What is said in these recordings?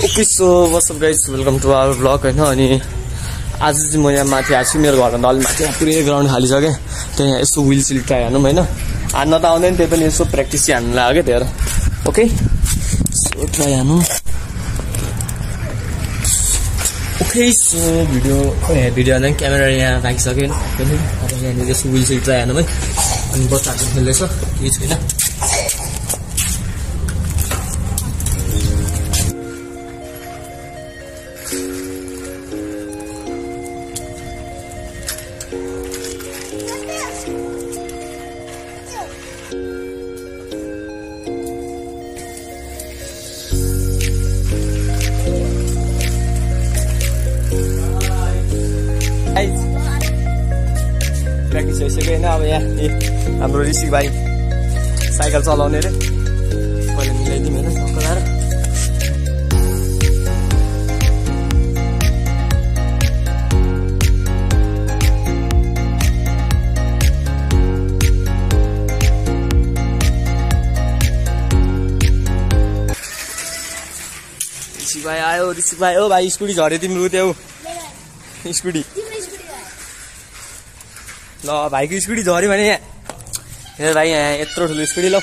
okay so what's up guys welcome to our blog हैन अनि आज चाहिँ म यहाँ माथि आएको छु मेरो घरभन्दा अलि माथि पुरै ग्राउन्ड खाली छ के त्यहाँ यसो व्हील सिल ट्राई हान्नु हैन हान्न त आउँदैन त्यही पनि यसो प्र्याक्टिस हान्नु लाग्यो त्यही भएर ओके सो ट्राई हान्नु ओके सो भिडियो नै क्यामेरा यहाँ राखिसक्यो हैन अब यहाँ यसो व्हील सिल ट्राई हान्नु है अनि बच्चाहरु खेल्दैछ केही छैन प्र्याक्टिस भइसक्यो होइन अब यहाँ हाम्रो ऋषि भाइ साइकल चलाउने रे मैले मिलाइदिउँ होइन टक्क लाएर ऋषि भाइ आयो ऋषि भाइ हो भाइ स्कुटी झऱ्यो तिम्रो त्यो स्कुटी ल भाइको स्कुटी झऱ्यो भने यहाँ भाइ यहाँ यत्रो ठुलो स्कुटी ल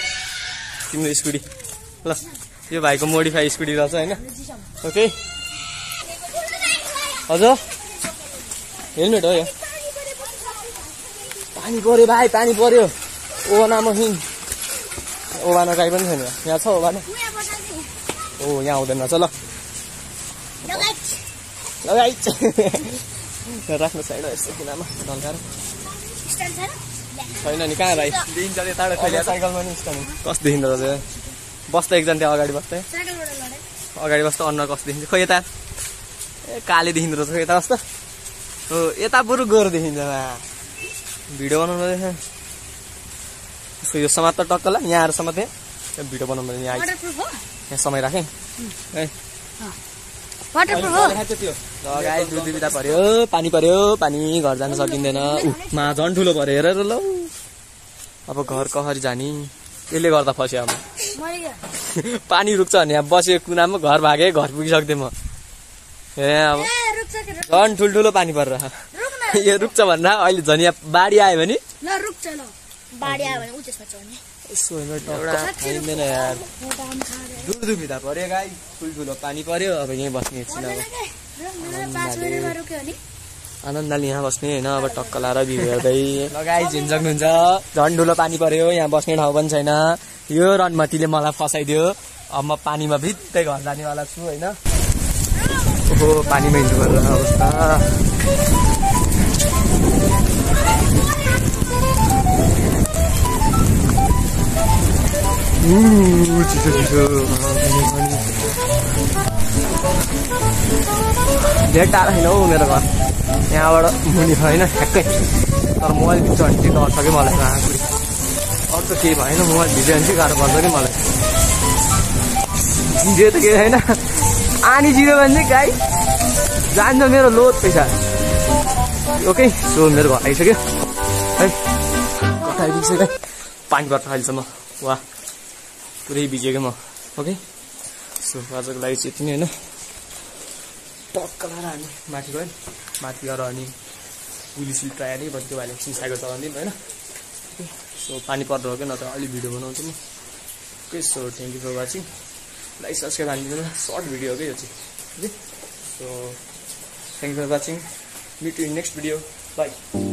तिम्रो स्कुटी ल यो भाइको मोडिफाई स्कुटी रहेछ होइन ओके हजुर हेलमेट हो यो पानी पर्यो भाइ पानी पर्यो ओभानामा ओभाना काहीँ पनि छैन यहाँ छ ओभाना ओ यहाँ आउँदैन रहेछ ल लगाइ राख्नु छैन यस्तो किनामा ढल्काएर छैन नि कहाँ भाइ देखिन्छ यताबाट खैले साइकलमा नि कस्तो देखिँदो रहेछ बस्दा एकजना त्यहाँ अगाडि बस्दा अन्न कस्तो देखिन्छ खोइ यता ए काले देखिँदो रहेछ यता कस्तो हो यता बरु गोरो देखिन्छ भिडियो बनाउनु यो समात त टक्क ल यहाँ आएर समातेँ भिडियो बनाउनु यहाँ यहाँ समय राखेँ है दुध बिदा पर्यो पानी घर जान सकिँदैन मा झन् ठुलो पर्यो हेरेर ल अब घर कसरी जाने त्यसले गर्दा फस्यो अब पानी रुक्छ भने यहाँ बसेको कुनामा घर भागे घर पुगिसक्थेँ म ए अब झन् ठुल्ठुलो पानी परेर यो रुक्छ भन्दा अहिले झन् यहाँ बाढी आयो भने यसो खाइँदैन यार दुध बिदा पर्यो गाई ठुल्ठुलो पानी पर्यो अब यहीँ बस्ने एकछिन अब आनन्दले यहाँ बस्ने होइन अब टक्क लाएर भ्यू हेर्दै लगाइ झिन्झक्नुहुन्छ झन् ठुलो पानी पर्यो यहाँ बस्ने ठाउँ पनि छैन यो रनमतीले मलाई फसाइदियो अब म पानीमा भित्तै घर जानेवाला छु होइन ओहो पानीमा हिँड्नु पर्यो अवस्था धेरै टाढा छैन हौ मेरो घर यहाँबाट मुनि होइन ठ्याक्कै तर मोबाइल भित्र भने चाहिँ डर छ कि मलाई अरू त केही भएन मोबाइल भिडियो भने चाहिँ गाह्रो पर्छ कि मलाई भिडियो त केही छैन आनी जिरो भने चाहिँ गाई जान्छ मेरो लोड पैसा ओके सो मेरो घर आइसक्यो है आइपुगिसक्यो पानी पर्छ अहिलेसम्म वा पुरै भिजेको म ओके सो आजको लागि चाहिँ यति नै होइन टक्क लाएर हामी माथि गयो माथि गएर अनि पुलिस ट्राई नै बस्यो भाइले एकछिन साइकल चलाउँदिउँ होइन सो पानी पर्दो हो कि न त अलि भिडियो बनाउँछु म okay so thank you for watching like subscribe हालिदिनु सर्ट भिडियो हो कि यो चाहिँ okay so thank you for watching meet you in next video by